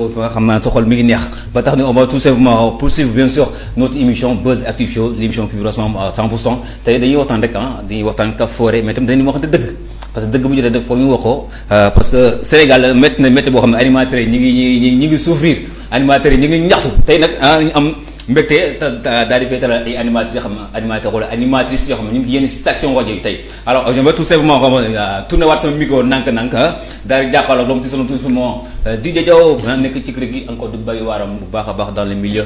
xam naa sa xol mi ngi neex ba tax ni on va tout simplement poursuivre bien sûr notre émission Buzz Actu Show l'émission qui vous ressemble à 100%. tey dañuy waxtaan rek dañuy waxtaan ka foore mais tam dañuy waxante dëgg parce que dëgg bu jotee def foog ñu wax ko parce que Sénégal métti na métti boo xam ne animateurs yi ñi ngi souffrir animateurs yi ñi ngi ñaxtu tey nag ñu am mbégte daal di fay talal ay animateurs yoo xam ne animateurs wala animatrices yoo xam ne ñu ngi yenn station rajo yi tey alors je vais tout simplement tourner waat sama micro nank daal di jàkkaarloo donc di sama tout simplement DJ Diaw nekk ci kër gi encore du bàyyi waaram bu baax a baax dans le milieu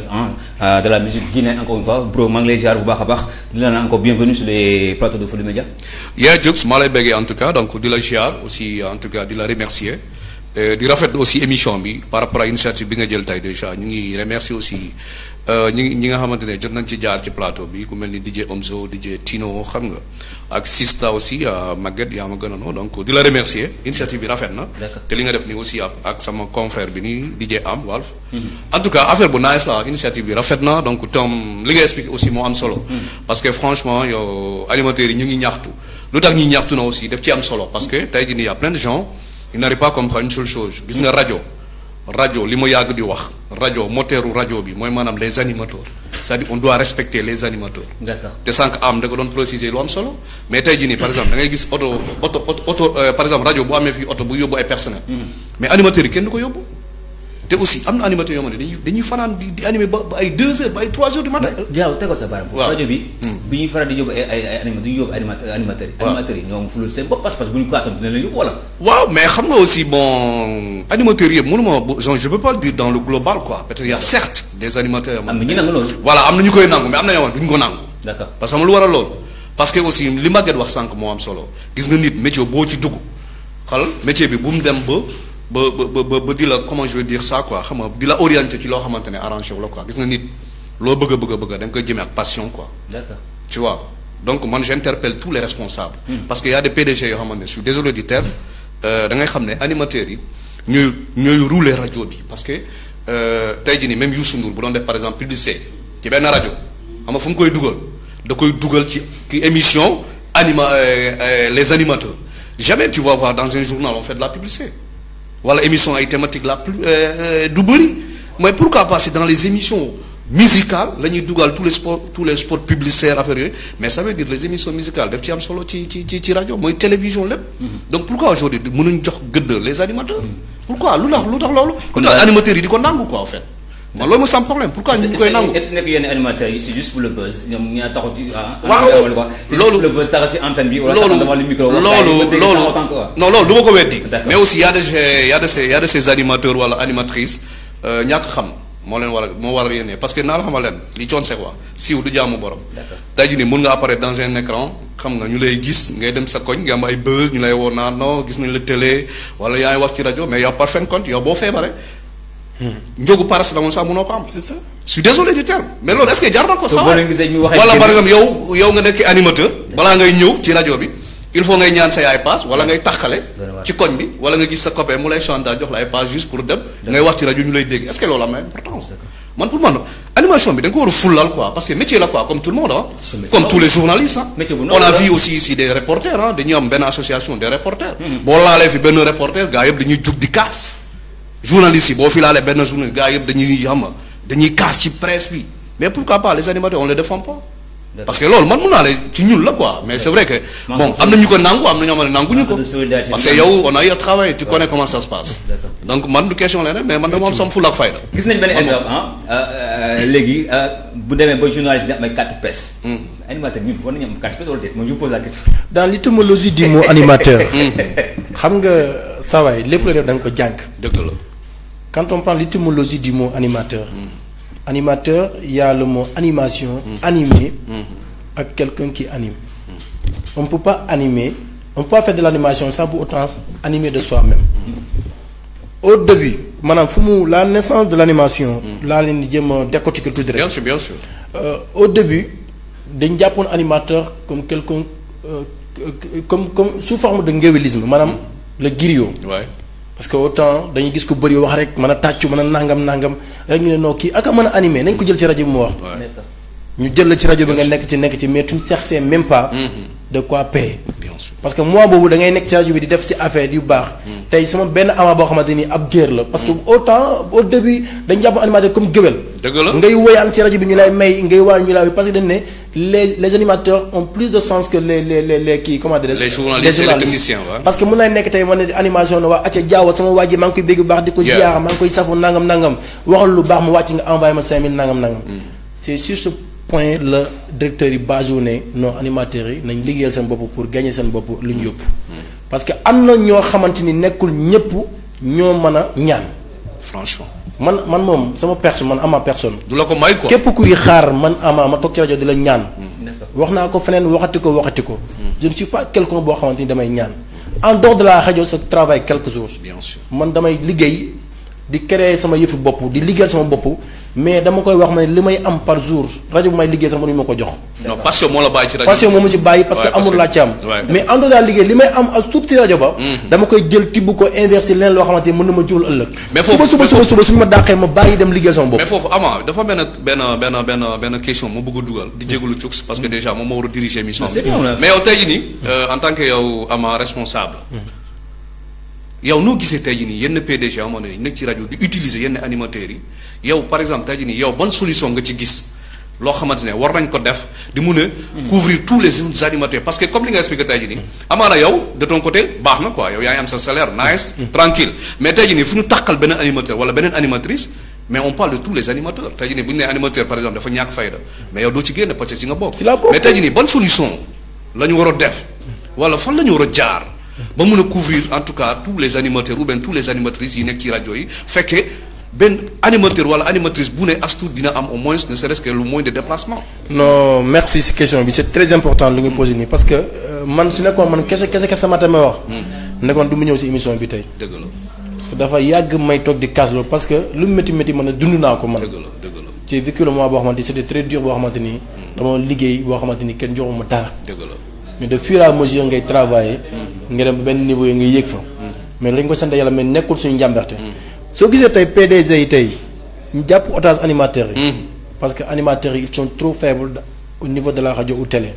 de la musique guinéenne encore une fois bro maa ngi lay ziar bu baax a baax di la naan encore bienvenue sur les plateaux de Fuladu Média. yaa Jobs maa lay béggee en tout cas donc di la ziar aussi en tout cas di la remercier di rafetlu aussi émission bi par rapport à initiative bi nga jël tey déjà ñu ngi remercier aussi ñi nga xamante ne jot nañ ci jaar ci plateau bi ku mel ni DJ Omzo DJ Tino xam nga ak Sista aussi Maguette yaa ma gën a noo donc di la remercier initiative bi rafet na. te li nga def ni aussi ak sama confrère bi nii DJ Am Walf. en tout cas affaire bu nice la initiative bi rafet na donc tam li nga expliqué aussi moo am solo. parce que franchement yow animateurs yi ñu ngi ñaxtu lu tax ñi ñaxtu na aussi daf ci am solo parce que tey jii nii y a plein de gens ils n'arrivent pas à comprendre une seule chose gis nga rajo li ma yàgg di wax rajo moteuru rajo bi mooy maanaam les animateurs c'est-à-dire on doit respecter les animateurs. D'accord. te sànq am da ko doon préciser lu am solo mais tey jii nii par exemple da ngay gis oto par exemple rajo bu amee fii oto bu yóbbu ay personnel. mais animateurs yi kenn du ko yóbbu. te aussi am na animateurs yoo xam ne dañuy fanaan di animer ba ay 2 heures ba ay 3 heures du matin. Diaw tegal sa baaraam. waaw rajo bi. bi ñuy faral di yóbbu ay animateurs yi. animateurs yi ñoom fulul seen bopp parce que bu ñu ko asam dina leen yóbbu wala. waaw mais xam nga aussi bon animateurs yëpp mënuma je peux pas le dire dans le global quoi peut-être il y a certes des animateurs. am na ñu nangu loolu. voilà am na ñu koy nangu mais am na ñoo xam duñ ko nangu. d'accord parce que am lu war a loolu. parce que aussi li Maguette wax sànq moo am solo gis nga nit métier boo ci dugg xal métier bi bu mu dem ba di la comment je veux dire ça quoi xam nga di la orienter ci loo xamante ne arrangé wu la quoi gis nga nit loo bëgg a da nga koy jëmee ak passion quoi. d'accord tu vois donc man j'interpelle tous les responsables. parce que y a des PDG yoo xamante ne je suis désolé du terme da ngay xam ne animateurs yi ñooy rouler rajo bi parce que tey jii nii même Youssou Ndour bu doon def par exemple publicité ci benn rajo xam nga fu mu koy dugal da koy dugal ci émission les animateurs jamais tu vas voir dans un journal on fait de la publicité. wala émission ay thématique la plus du bëri mais pourquoi pas c'est dans les émissions musicales la ñuy dugal tous les spots publicitaires affaires yooyu mais ça veut dire les émissions musicales daf ci am solo ci rajo mooy télévision lépp. donc pourquoi aujourd'hui mënuñ jox gëdd les animateurs. pourquoi lu tax loolu. kon animateurs yi di ko nangu quoi en fait. man loolu mooy sans problème pourquoi ñu koy nangu. est-ce que nekk yenn animateurs yi c'est juste pour le buzz ñoom ñaa taxaw ci. waaw loolu le buzz taxaw ci antenne bi. wala taxaw devant le micro. non loolu du ma ko weddi. mais aussi y a de ces animateurs wala animatrices ñàkk xam moo war a yéene parce que naa la xamal leen li coon c'est quoi siiw du jaamu borom. tey jii nii mën nga apparaître dans un écran xam nga ñu lay gis ngay dem sa koñ nga am ay buzz ñu lay woo naan non gis nañ la télé wala yaa ngi wax ci rajo mais yow par fin de compte yow boo feebaree. njógu paracétamol sax mënoo ko am. c'est ça je suis désolé du terme mais loolu est-ce que jar na ko. ça wala par exemple yow nga nekk animateur. balaa ngay ñëw ci rajo bi il faut ngay ñaan say ay pass wala ngay taxale ci koñ bi wala nga gis sa copain mu lay chantage jox la ay pass juste pour dem. ngay wax ci rajo ñu lay dégg est-ce que loolu am na importance. man pour man animation bi da nga ko war a fulal quoi parce que métier la quoi comme tout le monde comme tous les journalistes on a vu aussi ici des reporters dañuy am benn association des reporters. boo laalee fi benn reporter gars yëpp dañuy jug di kaas. journalistes yi boo fi laalee benn journée gars yëpp dañuy kaas ci presse bi mais pourquoi pas les animateurs on les défend pas. parce que loolu man mun naa la ci ñun la quoi mais c'est vrai que bon am na ñu ko nangu am na ñoo xam ne nanguñu ko parce que yow on a eu à travailler tu connais comment ça se passe. donc man du question leneen mais man dama am sama fulla ak fayda. gis nañ benn exemple léegi bu demee ba journaliste di am ay carte presse. animateur bi war nañu am carte presse wala déet moi je pose la question. dans l'étymologie du mot animateur. xam nga saa waay lépp la def da nga ko jàng. dëgg la. quand on prend l'étymologie du mot animateur. Animateur, il y a le mot animation, animer, avec quelqu'un qui anime. On ne peut pas animer, on peut pas faire de l'animation sans pour autant animer de soi-même. Au début, madame Foumou, la naissance de l'animation, là, on décortique tout direct. Bien sûr, bien sûr. Au début, d'un Japon animateur comme quelqu'un, comme sous forme de ngéwélisme, madame, le griot. Ouais. parce que autant dañuy gis ko bëri wax rek mën a tàccu mën a nangam rek ñu ne noo kii ak a mën a animé nañ ko jël ci rajo bi mu wax. ñu jël la ci rajo bi nga nekk ci mais tu ne cherches même pas de quoi payer. Bien sûr. parce que moi boobu da ngay nekk ci rajo bi di def ci affaire yu baax. tey sama benn ama boo xamante ni ab géer la. parce que autant au début dañ jàpp animateur comme géwél. dëgg la ngay woyaan ci rajo bi ñu lay may ngay waay ñu lay parce que dañ ne les animateurs ont plus de sens que les kii comment dire. les journalistes et les techniciens waaw. parce que mun naa nekk tey ma ne animation na waa acca jaaw sama waa ji maa ngi koy bégg bu baax di ko ziar maa ngi koy safu nangam waxal lu baax mu wàcc nga envoyé ma 5000 nangam. c'est sur ce point la directeur yi basé ne non animateurs yi nañ liggéeyal seen bopp pour gagner seen bopp lu ñu yóbbu. parce que am na ñoo xamante ni nekkul ñëpp ñoo mën a ñaan. franchement. man moom sama personne man ama personne. du la ko may quoi. képp kuy xaar man ama ma toog ci rajo di la ñaan. wax naa ko feneen waxati ko. je ne suis pas quelqu'un boo xamante ni damay ñaan. en dehors de la rajo sa travail quelques jours. bien sûr man damay liggéey di créer sama yëfu bopp di liggéeyal sama bopp mais dama koy wax ma ne li may am par jour rajo bu may liggéey sax mënuñu ma ko jox. non passion moo la bàyyi ci rajo. passion moo ma si bàyyi parce que amul laa ci am. mais en dehors de la liggéey li may am as tuuti ci rajo ba. dama koy jël tibb ko inversé leneen loo xamante ni mën na ma jural ëllëg. mais foofu suba suñu ma dàqee ma bàyyi dem liggéeyal sama bopp. mais foofu ama dafa benn question ma bëgg a dugal di jégalu Cux parce que déjà moom moo war a diriger émission bi. mais yow tey jii nii en tant que yow ama responsable. yow noo gisee tey jii nii yenn PDG amoon nañu nekk ci rajo di utiliser yenn animateurs yi yow par exemple tey jii nii yow ban solution nga ci gis loo xamante ne war nañ ko def di mun a. couvrir tous les animateurs parce que comme li nga expliqué tey jii nii amaana yow de ton côté baax na quoi yow yaa ngi am sa salaire nice tranquille mais tey jii nii fu ñu tàqal beneen animateur wala beneen animatrice mais on parle de tous les animateurs tey jii nii bu ñu nee animateur par exemple dafa ñàkk fayda mais yow doo ci génn parce que si nga bokk. mais tey jii nii ban solution la ñu war a def wala fan la ñu war a jaar. ba mën a couvrir en tout cas tous les animateurs ou bien tous les animatrices yi nekk ci rajo yi fekkee benn animateur wala animatrice bu ne astu dina am au moins ne serait-ce que le moyen de déplacement. non merci si question bi c'est très important lu nga posé nii parce que man su nekkoon man kese sama tamit wax. nekkoon du mu ñëw si émission bi tey. dëgg la parce que dafa yàgg may toog di kaas loolu parce que lu mu métti man a dund naa ko man. dëgg la ci vécu boo xamante ni c'était très dur boo xamante ni. dama liggéey boo xamante ni kenn joxuma dara. dëgg la. mais de fur et à mesure ngay travailler. nga dem ba benn niveau yi ngay yéeg fa. mais dañ ko sant yàlla mais nekkul suñu njàmbarte. soo gisee tey PDG yi tey ñu jàpp otage animateurs yi. parce que animateurs yi ils sont trop faibles au niveau de la radio ou télé.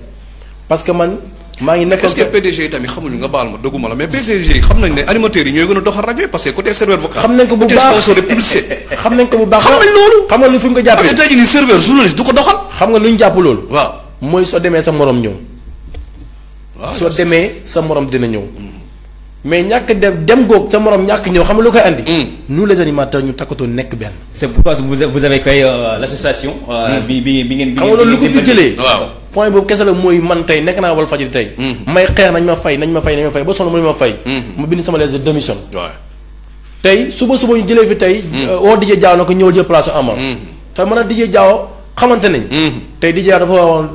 parce que man maa ngi nekkoon. est-ce que PDG yi tamit xamuñu nga baal ma dëgguma la mais PDG yi xam nañ ne animateurs yi ñooy gën a doxal rajo yi parce que côté serveur vocal. xam nañ ko bu baax côté sponsor de publicité. xam nañ ko bu baax xam nañ loolu. xam nga lu fi ñu ko jàppee parce que tey jii nii serveur journaliste du ko doxal. xam nga lu ñu jàpp loolu. waaw mooy soo demee sa morom ñëw. soo demee sa morom dina ñëw. mais ñàkk dem goog sa morom ñàkk ñëw xam nga lu koy andi. nous les animateurs ñu takkatoo nekk benn. c'est pourquoi vous avez créé l'association. bi ngeen. xam nga loolu lu ko fi jëlee. waaw point boobu kese la mooy man tey nekk naa Walfadjri tey. may xeex nañ ma fay ba sonn mënuñ ma fay. ma bind sama lettre de démission. waaw tey suba ñu jëlee fi tey. woo DJ Diaw na ko ñëwal jël place Ama. te mën a DJ Diaw xamante nañ. tey DJ Diaw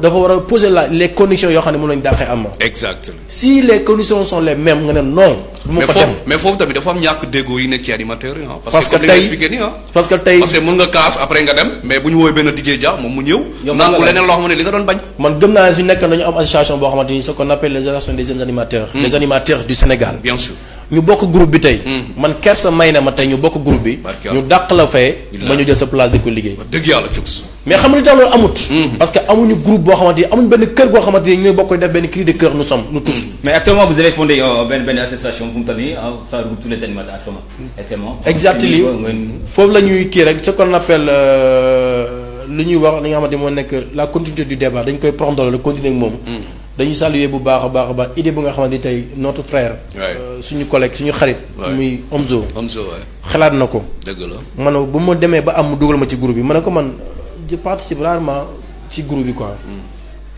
dafa war a poser les conditions yoo xam ne moom lañu dàqee Ama. exactement si les conditions sont les mêmes nga ne non. du ma fa dem mais foofu tamit dafa am ñàkk déggoo yi nekk ci animateur yi parce que comme li nga expliqué nii parce que tey mën nga kaas après nga dem mais bu ñu woowee benn DJ Dia moom mu ñëw. naan ko leneen loo xam ne li nga doon bañ. man gëm naa ne su nekk dañu am association boo xamante ni ce qu'on appelle les associations des jeunes animateurs. les animateurs du Sénégal. bien sûr ñu bokk groupe bi tey. man kersa may na ma tey ñu bokk groupe bi. ñu dàq la fay. ma ñu jël sa place di ko liggéey. dëgg yàlla Cux. mais xam nga li tax loolu amut. parce que amuñu groupe boo xamante ni amuñu benn kër goo xamante ni ñooy bokk def benn cri de cœur nous sommes nous tous. mais actuellement vous avez fondé benn association fu mu toll nii ça regroupe tous les animateurs actuellement. exactement foofu la ñuy kii rek ce qu'on appelle lu ñuy wax li nga xamante ni moo nekk la continuité du débat dañ koy prendre le continuer ak moom. dañuy saluer bu baax a baax idée bu nga xamante ni tey notre frère. suñu collègue suñu xarit. muy Omzo. xalaat na ko. dëgg la man bu ma demee ba am mu dugal ma ci groupe bi ma ne ko man je participe rarement ci groupe bi quoi.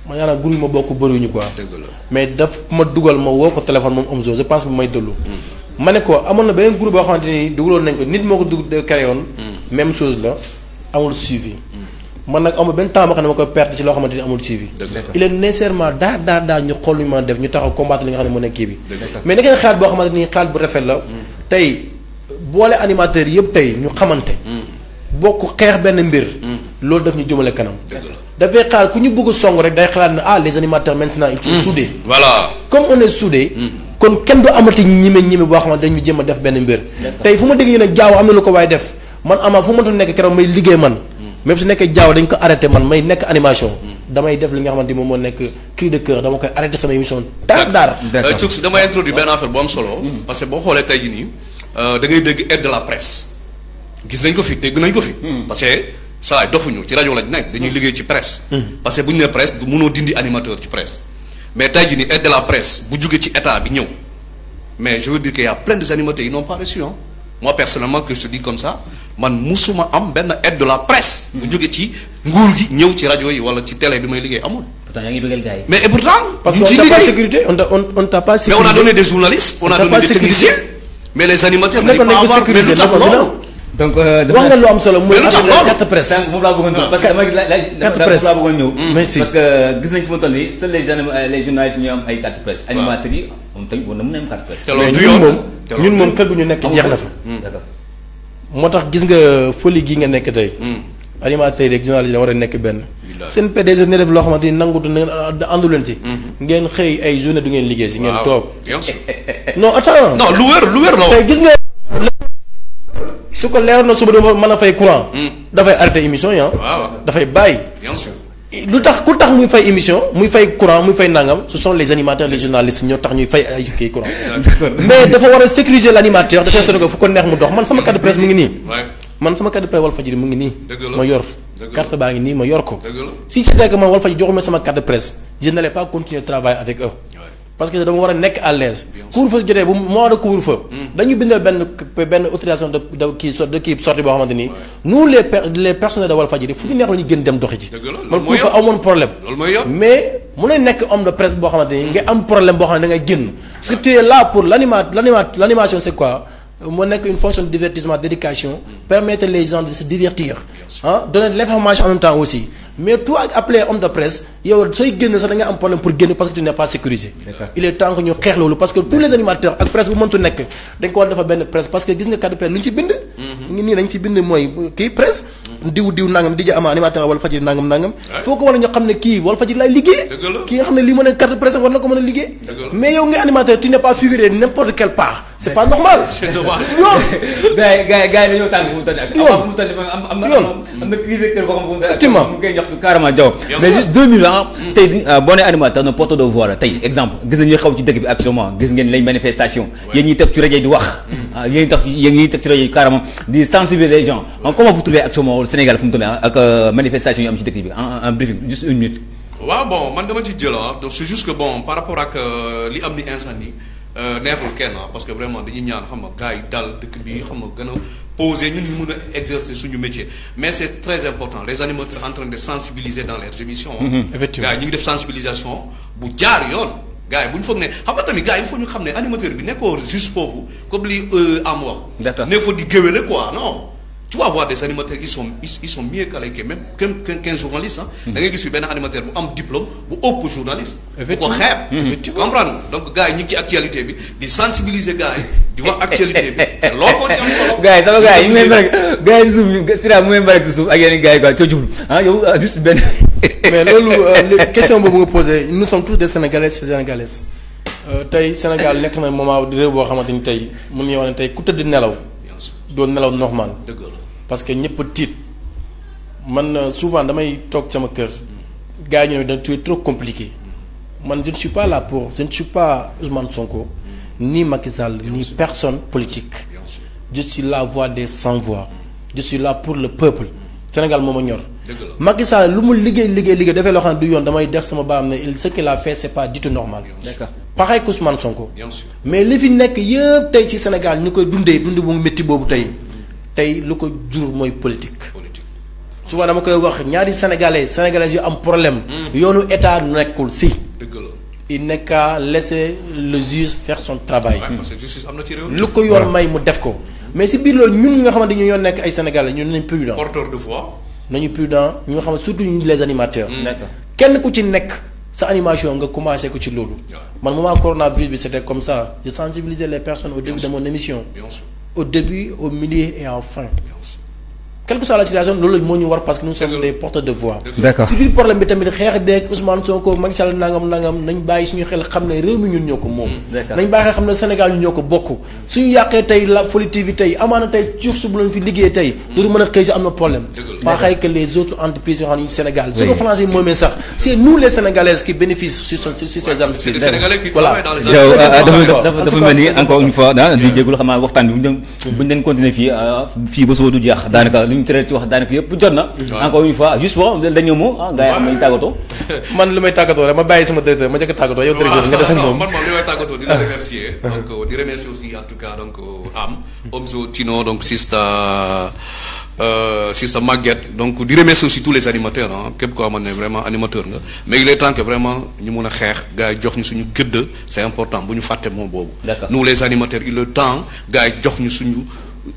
ma yaakaar groupe ma bokk bëriwuñu quoi. dëgg la mais daf ma dugal ma woo ko téléphone moom Omzo je pense bu may déglu. ma ne ko amoon na beneen groupe boo xamante ni dugaloon nañ ko nit moo ko créé woon. même chose la amul suivi. man nag amul benn temps boo xam ne ma koy perte ci loo xamante ni amul suivi. il est nécessairement daar ñu xool lu ñu mën a def ñu taxaw combattre li nga xam ne moo nekk kii bi. mais nekkee xalaat boo xamante ni xalaat bu rafet la. tey boole animateurs yëpp tey ñu xamante. bokk xeex benn mbir. loolu daf ñu jëmale kanam. dafay xaar ku ñu bëgg a song rek day xalaat ne les animateurs maintenant ils sont soudés. voilà comme on est soudés. kon kenn du amati ñime boo xamante dañu jéem a def benn mbir. tey fu ma dégg ñu ne jaaw am na lu ko waaye def man ama fu ma doon nekk keroog may liggéey man. même su nekkee jaaw dañ ko arrêté man may nekk animation. damay def li nga xamante ni moom moo nekk cri de cœur dama koy arrêté sama émission daar. Cux damay introduire benn affaire bu am solo. parce que boo xoolee tey jii nii da ngay dégg aide de la presse gis nañ ko fi dégg nañ ko fi. parce que saa yi dofuñu ci rajo lañ nekk dañuy liggéey ci presse. parce que bu ñu nee presse du mënoo dindi animateur ci presse mais tey jii nii aide de la presse bu jugee ci état bi ñëw mais je veux dire qu'il y a plein des animateurs ils n'ont pas reçu moi personnellement que je te dis comme ça man musuma am benn aide de la presse. bu jóge ci nguur gi ñëw ci rajo yi wala ci télé bi may liggéey amul. pourtant yaa ngi bëggal gars yi. mais et pourtant. parce qu'on t'a pas sécurité on t'a pas sécurisé. mais on a donné des journalistes on a donné des techniciens. mais les animateurs n'arrivent pas à avoir mais lu tax loolu. donc wax nga lu am solo muy carte presse. moom laa bëggoon ñëw parce que dama gis carte presse laa bëggoon ñëw. merci parce que gis nañ fi mu toll nii seuls les journalistes ñoo am ay carte presse. animateurs yi moom tamit war na mën a am carte presse. te loolu du mais yoon ñun moom kër gu ñu nekk jeex na fa. d'accord. moo tax gis nga folie gi nga nekk tey. animateurs yi ak journalistes yi da war a nekk benn. seen PDG ne def loo xamante ni nangutu na àndu leen ci. ngeen xëy ay journée du ngeen liggéey si ngeen toog. bien sûr. non attends. non lu wér la tey gis nga. su ko leeroon na suba dama mën a fay courant. dafay arrêté émission yi dafay bàyyi. bien sûr. lu tax ku tax muy fay émission muy fay courant muy fay nangam ce sont les animateurs les journalistes ñoo tax ñuy fay ay kii courant. mais dafa war a sécuriser l' animateur dafay sotti ko fu ko neex mu dox man sama carte de presse mu ngi nii. man sama carte de presse Walfadjri mu ngi nii. ma yor carte baa ngi nii ma yor ko. si c'était que man Walfadjri joxuma sama carte de presse je n'allais pas continuer de travailler avec eux. parce que dama war a nekk à l'aise couvre-feu jotee bu mois de couvre-feu dañu bindal benn autorisation de kii sortie boo xamante ni nous les personnels de Walfadjri fu ñu neex la ñu gën dem doxi ci man couvre-feu amoon problème mais mun na nekk homme de presse boo xamante ni nga am problème boo xam ne da ngay génn parce que tu es là pour l'animation c'est quoi moo nekk une fonction de divertissement d'éducation permettre les gens de se divertir donner de l'information en même temps aussi mais toi appelé homme de presse yow sooy génn sax da nga am problème pour génn parce que tu n'es pas sécurisé. il est temps que ñu xeex loolu parce que tous les animateurs ak presse bu mëntu nekk dañ ko war a defar benn presse parce que gis nga carte de presse lu ñu ci bind. ngi nii dañ ci bind mooy kii presse. diw nangam di ama animateur Walfadjri nangam. foo ko war a ñu xam ne kii Walfadjri laay liggéey. kii nga xam ne lii mën a carte de presse war na ko mën a liggéey. mais yow nga animateur tu n'es pas figuré n'importe quelle part. c'est pas normal. c'est dommage. yoon. gars yi dañoo tàng fu mu toll nii. yoon fu mu toll nii am na cri directeur boo xam ne mu ngi ñaxtu carrément Diaw. mais juste 2000 ans. tey boo nee animateur na porte de voix la tey exemple gis nañu xaw ci dëkk bi actuellement gis ngeen lay manifestation yéen ñuy teg ci rajo di wax. yéen ñuy teg ci rajo yi carrément di sensibiliser les gens comment vous trouvez actuellement au Sénégal fu mu toll nii ak manifestation yu am ci dëkk bi en briefing juste une minute. waaw bon man dama ci jël donc c'est juste que bon par rapport ak li am ni incendie neexul kenn parce que vraiment dañuy ñaan xam nga gars yi dal dëkk bi xam nga gën a poser ñun ñu mën a exercer suñu métier mais c'est très important les animateurs en train de sensibiliser dans leurs émissions. effectivement gars yi ñu ngi def sensibilisation bu jaar yoon. gars yi bu ñu foog ne xam nga tamit gars yi il faut ñu xam ne animateur bi nekkoo juste foofu comme li am wax. d'accord ne faut di géwéle quoi non. tu vas voir des animateurs ils sont mieux qualifiés même qu'un journaliste da ngay gis fi benn animateur bu am diplôme bu ëpp journaliste. bu ko xeeb. tu comprends donc gars yi ñu ngi ci actualité bi di sensibiliser gars yi di wax actualité bi te loolu moo ci am solo. gars yi sama gars yi ñu may mën gars yi suuf Sira mu may mën ci suuf ak yeneen gars yi quoi coo jublu yow juste benn. mais loolu question boobu nga posé nous sommes tous des Sénégalais et Sénégalaises tey Sénégal nekk na moment réew boo xamante ni tey mun nañu wax ne tey ku tëdd nelaw. doo nelaw normal. dëgg la parce que ñëpp tiit man souvent damay toog sama kër gars yi ñu ne tu es trop compliqué man je ne suis pas là pour je ne suis pas Ousmane Sonko ni Macky Sall ni personne politique je suis la voix des sans voix je suis là pour le peuple Sénégal moo ma ñor. Macky Sall lu mu liggéey dafay loo xam ne du yoon damay def sama baam ne ce qu'il a fait c'est pas du tout normal. d'accord pareil que Ousmane Sonko. mais li fi nekk yëpp tey ci Sénégal ñu koy dund bu métti boobu tey lu ko jur mooy politique. souvent dama koy wax ñaari sénégalais yu am problème. yoonu état nekkul si. dëgg la il n'est qu'à laisser le juge faire son travail. parce que justice am na ci réew lu ko yoon may mu def ko. mais si biir loolu ñun nga xamante ni ñoo nekk ay sénégalais ñun nañ prudent. porteur de voix. nañu prudent ñu nga xam ne surtout ñu les animateurs. d'accord kenn ku ci nekk sa animation nga commencé ko ci loolu. man moment coronavirus bi c'était comme ça je sensibilisais les personnes au début de mon émission. au début au milieu et en fin. quelle que soit la situation loolu moo ñu war parce que nous sommes des porteurs de voix. d'accord si biir problème bi tamit xeex deeg Ousmane Sonko Macky Sall nangam nañ bàyyi suñu xel xam ne réew mi ñun ñoo ko moom. nañ bàyyi xel xam ne Sénégal ñun ñoo ko bokk suñu yàqee tey la politique bi tey amaana tey cursu bu lañ fi liggéey tey. dootu mën a xëy si am na problème. pas xëy que les autres entreprises yoo xam ne Sénégal. su ko français moomee sax c'est nous les Sénégalaises qui bénéficient sur ces entreprises. c'est les Sénégalais qui travaillent dans les dafa mel ni encore une fois di jégalu xam naa waxtaan bi buñ leen continuer fii ba suba du jeex daanaka li ñu tere ci wax daanaka yëpp jot na. encore une fois juste pour dañoo moo gars yi am nañu tàggatoo. man li may tàggatoo rek ma bàyyi sama directeur ma njëkk a tàggatoo yow directeur nga des ak moom. man li may tàggatoo di la remercier donc di remercier aussi en tout cas donc Omzo Tino donc Sista Maguette donc di remercier aussi tous les animateurs képp koo xamante ne vraiment animateur nga mais il est temps que vraiment ñu mun a xeex gars yi jox ñu suñu gëdd c'est important bu ñu fàtte moom boobu. nous les animateurs il est temps gars yi jox ñu suñu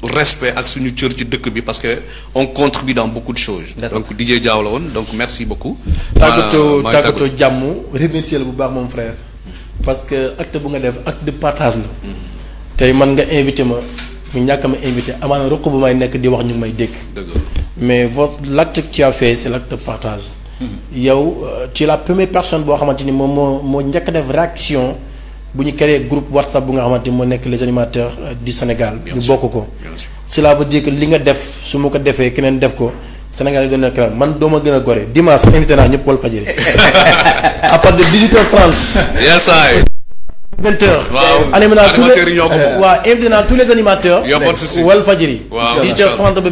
respect ak suñu cër ci dëkk bi parce que on contribue dans beaucoup de choses. donc DJ Diaw la woon donc merci beaucoup. tàggatoo jàmm remercier la bu baax mon frère. parce que acte bu nga def acte de partage la. tey man nga invité ma mu ñàkk ma invité amaana ruq bu may nekk di wax ñu ngi may dégg. mais l'acte que tu as fait c'est l'acte de partage. yow tu es la première personne boo xamante ni moom moo njëkk a def réaction. bu ñu créé groupe WhatsApp bu nga xamante ni moo nekk les animateurs du Sénégal. ñu bokk ko. cela veut dire que li nga def su ma ko defee keneen def ko Sénégal yi gën a keneen man doo ma gën a gore dimanche invité naa ñëpp Walfadjri à partir de 18h30. yes I. 20h. waaw animé naa animateurs yi ñoo ko moom. invité naa tous les animateurs. Walfadjri. 18h30 ba